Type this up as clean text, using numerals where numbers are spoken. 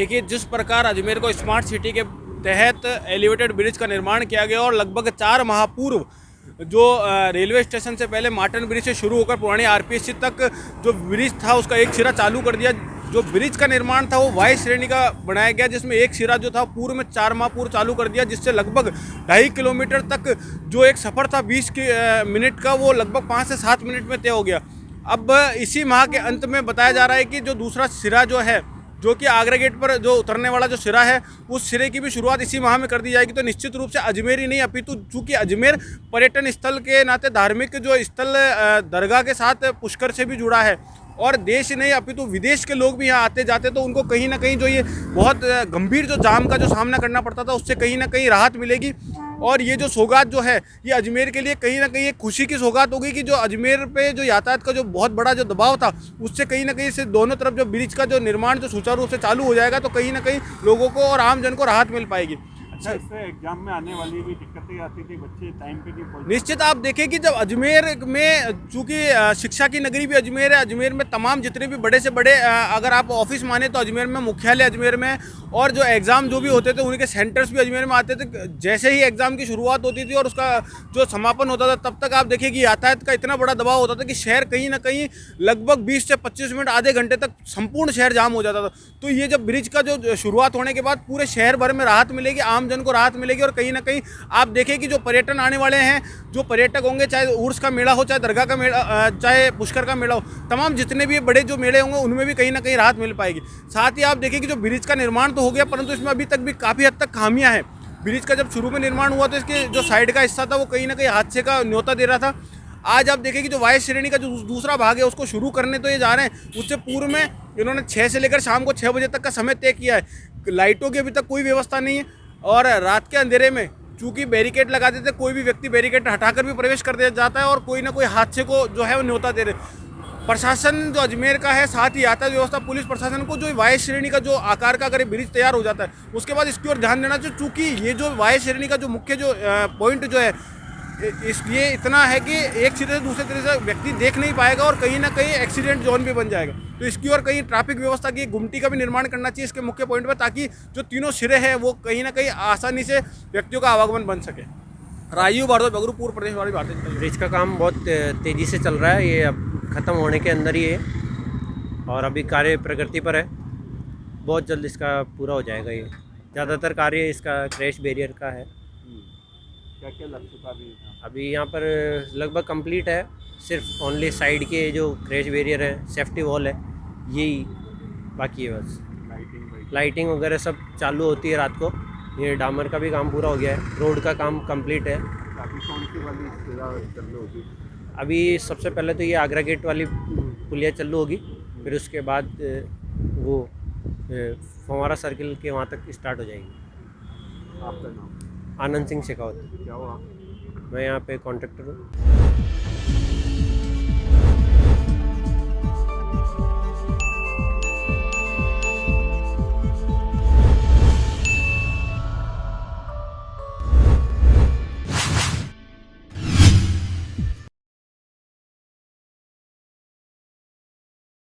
देखिए, जिस प्रकार अजमेर को स्मार्ट सिटी के तहत एलिवेटेड ब्रिज का निर्माण किया गया और लगभग 4 माह पूर्व जो रेलवे स्टेशन से पहले मार्टन ब्रिज से शुरू होकर पुरानी आरपीएससी तक जो ब्रिज था उसका एक सिरा चालू कर दिया। जो ब्रिज का निर्माण था वो वाई श्रेणी का बनाया गया, जिसमें एक सिरा जो था पूर्व में 4 माह पूर्व चालू कर दिया, जिससे लगभग 2.5 किलोमीटर तक जो एक सफ़र था 20 मिनट का वो लगभग 5 से 7 मिनट में तय हो गया। अब इसी माह के अंत में बताया जा रहा है कि जो दूसरा सिरा जो है, जो कि आगरा गेट पर जो उतरने वाला जो सिरा है, उस सिरे की भी शुरुआत इसी माह में कर दी जाएगी। तो निश्चित रूप से अजमेर ही नहीं अपितु चूँकि अजमेर पर्यटन स्थल के नाते धार्मिक जो स्थल दरगाह के साथ पुष्कर से भी जुड़ा है और देश नहीं अपितु विदेश के लोग भी यहाँ आते जाते, तो उनको कहीं ना कहीं जो ये बहुत गंभीर जो जाम का जो सामना करना पड़ता था उससे कहीं ना कहीं राहत मिलेगी। और ये जो सौगात जो है ये अजमेर के लिए कहीं ना कहीं एक खुशी की सौगात होगी कि जो अजमेर पे जो यातायात का जो बहुत बड़ा जो दबाव था उससे कहीं ना कहीं से दोनों तरफ जो ब्रिज का जो निर्माण जो सुचारू रूप से चालू हो जाएगा, तो कहीं ना कहीं लोगों को और आम जन को राहत मिल पाएगी। अच्छा, इससे एग्जाम में आने वाली भी दिक्कतें आती थी, बच्चे टाइम पे नहीं पहुंचते। निश्चित आप देखें कि जब अजमेर में चूँकि शिक्षा की नगरी भी अजमेर है, अजमेर में तमाम जितने भी बड़े से बड़े अगर आप ऑफिस माने तो अजमेर में, मुख्यालय अजमेर में, और जो एग्ज़ाम जो भी होते थे उनके सेंटर्स भी अजमेर में आते थे। जैसे ही एग्ज़ाम की शुरुआत होती थी और उसका जो समापन होता था तब तक आप देखिए कि यातायात का इतना बड़ा दबाव होता था कि शहर कहीं ना कहीं लगभग 20 से 25 मिनट आधे घंटे तक संपूर्ण शहर जाम हो जाता था। तो ये जब ब्रिज का जो शुरुआत होने के बाद पूरे शहर भर में राहत मिलेगी, आम जन को राहत मिलेगी। और कहीं ना कहीं आप देखें कि जो पर्यटन आने वाले हैं, जो पर्यटक होंगे, चाहे उर्स का मेला हो, चाहे दरगाह का मेला, चाहे पुष्कर का मेला हो, तमाम जितने भी बड़े जो मेले होंगे उनमें भी कहीं ना कहीं राहत मिल पाएगी। साथ ही आप देखिए कि जो ब्रिज का निर्माण तो हो गया, परंतु इसमें अभी तक भी काफ़ी हद तक खामियां हैं। ब्रिज का जब शुरू में निर्माण हुआ तो इसके जो साइड का हिस्सा था वो कहीं ना कहीं हादसे का न्योता दे रहा था। आज आप देखें कि जो वाई श्रेणी का जो दूसरा भाग है उसको शुरू करने तो ये जा रहे हैं, उससे पूर्व में इन्होंने 6 से लेकर शाम को 6 बजे तक का समय तय किया है। लाइटों की अभी तक कोई व्यवस्था नहीं है और रात के अंधेरे में चूँकि बैरिकेड लगा देते, कोई भी व्यक्ति बैरिकेड हटाकर भी प्रवेश कर दे जाता है और कोई ना कोई हादसे को जो है वो न्योता दे रहे। प्रशासन जो अजमेर का है, साथ ही यातायात व्यवस्था, पुलिस प्रशासन को जो वाई श्रेणी का जो आकार का अगर ब्रिज तैयार हो जाता है उसके बाद इसकी ओर ध्यान देना चाहिए। चूँकि ये जो वाई श्रेणी का जो मुख्य जो पॉइंट जो है ये इतना है कि एक सिरे से दूसरे सिरे से व्यक्ति देख नहीं पाएगा और कहीं ना कहीं एक्सीडेंट जोन भी बन जाएगा। तो इसकी ओर कहीं ट्रैफिक व्यवस्था की गुमटी का भी निर्माण करना चाहिए इसके मुख्य पॉइंट पर, ताकि जो तीनों सिरे हैं वो कहीं ना कहीं आसानी से व्यक्तियों का आवागमन बन सके। राजीव भारद्वाज, बगरू, पूर्व प्रदेश वाली भारतीय जनता पार्टी। ब्रिज का काम बहुत तेज़ी से चल रहा है, ये अब ख़त्म होने के अंदर ही है और अभी कार्य प्रगति पर है। बहुत जल्द इसका पूरा हो जाएगा। ये ज़्यादातर कार्य इसका क्रैश बैरियर का है। क्या क्या लग चुका अभी यहाँ पर लगभग कंप्लीट है, सिर्फ ओनली साइड के जो क्रैश बैरियर है, सेफ्टी वॉल है, यही बाकी है बस। लाइटिंग वगैरह सब चालू होती है रात को। ये डामर का भी काम पूरा हो गया है, रोड का काम कंप्लीट है। कौन सी वाली चालू होगी? अभी सबसे पहले तो ये आगरा गेट वाली पुलिया चालू होगी, फिर उसके बाद वो फंवारा सर्किल के वहाँ तक स्टार्ट हो जाएगी। आपका नाम? आनंद सिंह शेखावत। क्या हुआ? मैं यहाँ पे कॉन्ट्रैक्टर हूँ।